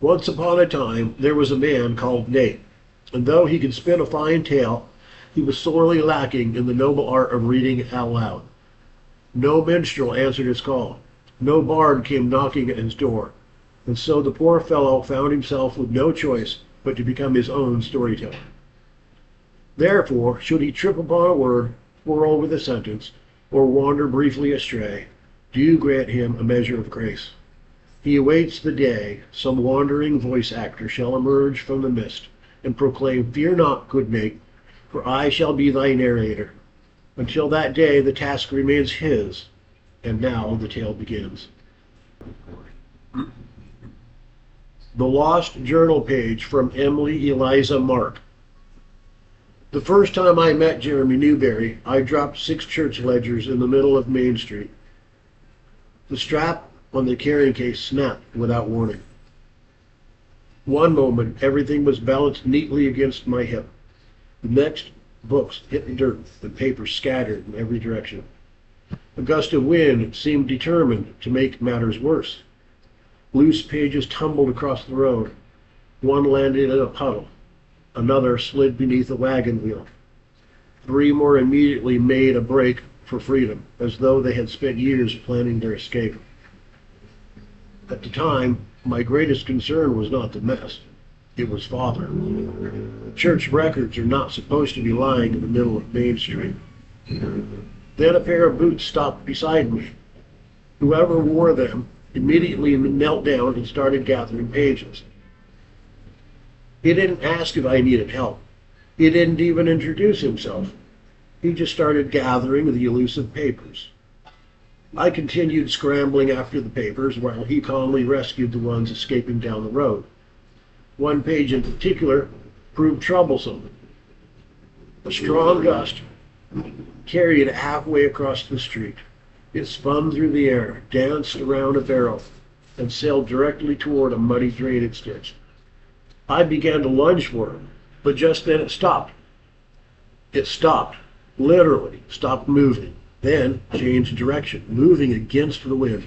Once upon a time, there was a man called Nate, and though he could spin a fine tale, he was sorely lacking in the noble art of reading out loud. No minstrel answered his call. No bard came knocking at his door. And so the poor fellow found himself with no choice but to become his own storyteller. Therefore, should he trip upon a word, whirl with a sentence, or wander briefly astray, do grant him a measure of grace. He awaits the day some wandering voice actor shall emerge from the mist and proclaim, "Fear not, good Nate, for I shall be thy narrator." Until that day, the task remains his, and now the tale begins. The Lost Journal Page from Emily Eliza Marx. The first time I met Jeremy Newbury, I dropped 6 church ledgers in the middle of Main Street. The strap on the carrying case snapped without warning. One moment, everything was balanced neatly against my hip. The next, books hit the dirt and papers scattered in every direction. A gust of wind seemed determined to make matters worse. Loose pages tumbled across the road. One landed in a puddle. Another slid beneath a wagon wheel. 3 more immediately made a break for freedom, as though they had spent years planning their escape. At the time, my greatest concern was not the mess. It was Father. Church records are not supposed to be lying in the middle of Main Street. Then a pair of boots stopped beside me. Whoever wore them immediately knelt down and started gathering pages. He didn't ask if I needed help. He didn't even introduce himself. He just started gathering the elusive papers. I continued scrambling after the papers while he calmly rescued the ones escaping down the road. One page in particular proved troublesome. A strong gust carried it halfway across the street. It spun through the air, danced around a barrel, and sailed directly toward a muddy drainage ditch. I began to lunge for it, but just then it stopped. It stopped, literally stopped moving, then changed direction, moving against the wind.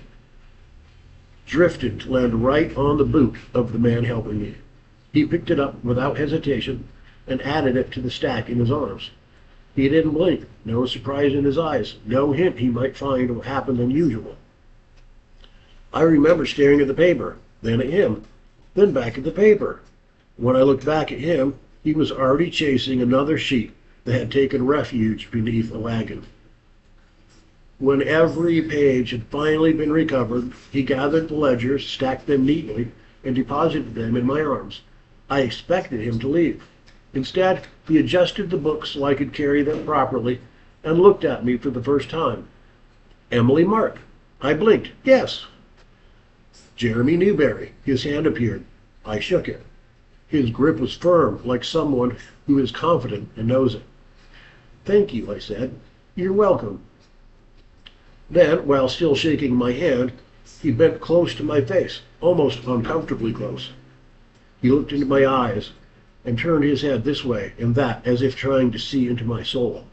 Drifted to land right on the boot of the man helping me. He picked it up without hesitation and added it to the stack in his arms. He didn't blink, no surprise in his eyes, no hint he might find what happened unusual. I remember staring at the paper, then at him, then back at the paper. When I looked back at him, he was already chasing another sheep that had taken refuge beneath a wagon. When every page had finally been recovered, he gathered the ledgers, stacked them neatly, and deposited them in my arms. I expected him to leave. Instead, he adjusted the books so I could carry them properly and looked at me for the first time. Emily Marx. I blinked. Yes. Jeremy Newbury. His hand appeared. I shook it. His grip was firm, like someone who is confident and knows it. Thank you, I said. You're welcome. Then, while still shaking my hand, he bent close to my face, almost uncomfortably close. He looked into my eyes and turned his head this way and that, as if trying to see into my soul.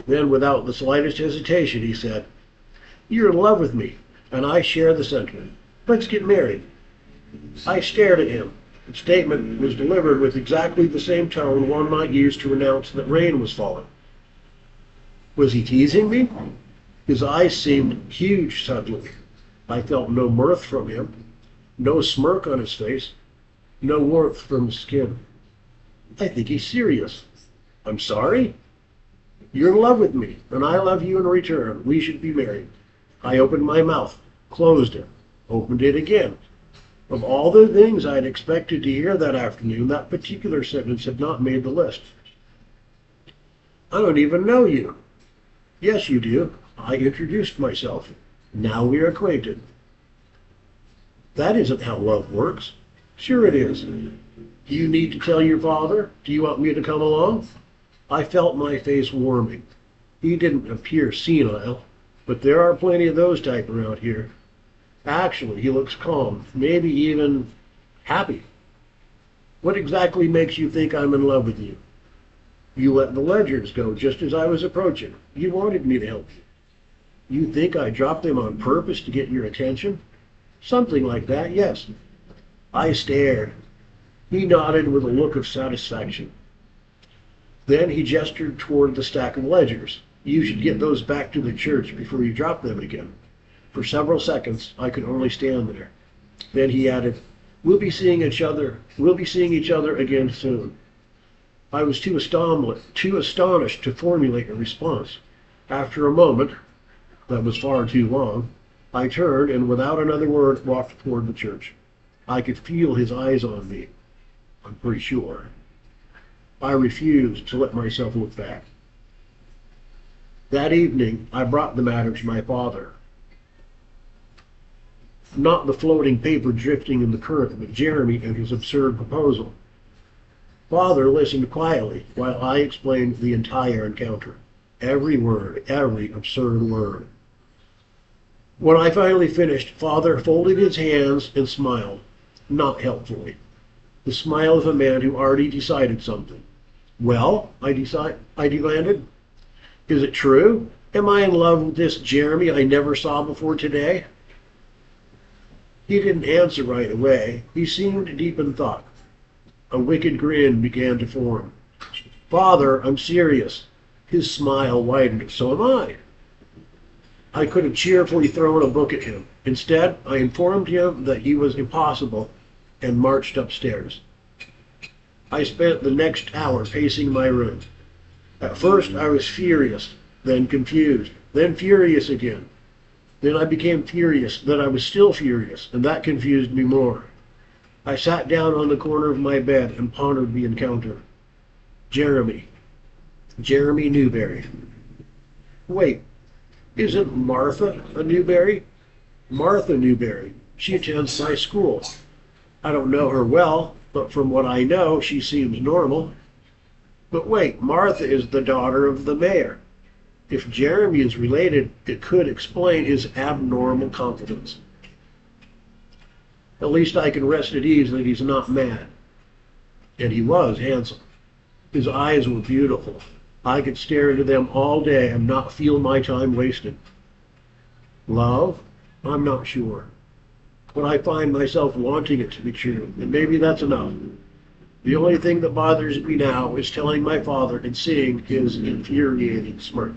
Then, without the slightest hesitation, he said, "You're in love with me, and I share the sentiment. Let's get married." I stared at him. The statement was delivered with exactly the same tone one might use to announce that rain was falling. Was he teasing me? His eyes seemed huge suddenly. I felt no mirth from him, no smirk on his face, no warmth from his skin. I think he's serious. I'm sorry? You're in love with me, and I love you in return. We should be married. I opened my mouth, closed it, opened it again. Of all the things I'd expected to hear that afternoon, that particular sentence had not made the list. I don't even know you. Yes, you do. I introduced myself. Now we're acquainted. That isn't how love works. Sure it is. Do you need to tell your father? Do you want me to come along? I felt my face warming. He didn't appear senile, but there are plenty of those type around here. Actually, he looks calm, maybe even happy. What exactly makes you think I'm in love with you? You let the ledgers go just as I was approaching. You wanted me to help you. You think I dropped them on purpose to get your attention? Something like that, yes. I stared. He nodded with a look of satisfaction. Then he gestured toward the stack of ledgers. You should get those back to the church before you drop them again. For several seconds, I could only stand there. Then he added, We'll be seeing each other again soon. I was too astonished to formulate a response. After a moment, that was far too long, I turned and without another word walked toward the church. I could feel his eyes on me, I'm pretty sure. I refused to let myself look back. That evening, I brought the matter to my father. Not the floating paper drifting in the current, but Jeremy and his absurd proposal. Father listened quietly while I explained the entire encounter. Every word, every absurd word. When I finally finished, Father folded his hands and smiled, not helpfully. The smile of a man who already decided something. Well, I demanded. Is it true? Am I in love with this Jeremy I never saw before today? He didn't answer right away. He seemed deep in thought. A wicked grin began to form. Father, I'm serious. His smile widened. So am I. I could have cheerfully thrown a book at him. Instead, I informed him that he was impossible and marched upstairs. I spent the next hour pacing my room. At first, I was furious, then confused, then furious again. Then I became furious that I was still furious, and that confused me more. I sat down on the corner of my bed and pondered the encounter. Jeremy Newbury. Wait, isn't Martha a Newbury? Martha Newbury. She attends my school. I don't know her well, but from what I know, she seems normal. But wait, Martha is the daughter of the mayor. If Jeremy is related, it could explain his abnormal confidence. At least I can rest at ease that he's not mad. And he was handsome. His eyes were beautiful. I could stare into them all day and not feel my time wasted. Love? I'm not sure. But I find myself wanting it to be true, and maybe that's enough. The only thing that bothers me now is telling my father and seeing his infuriating smirk.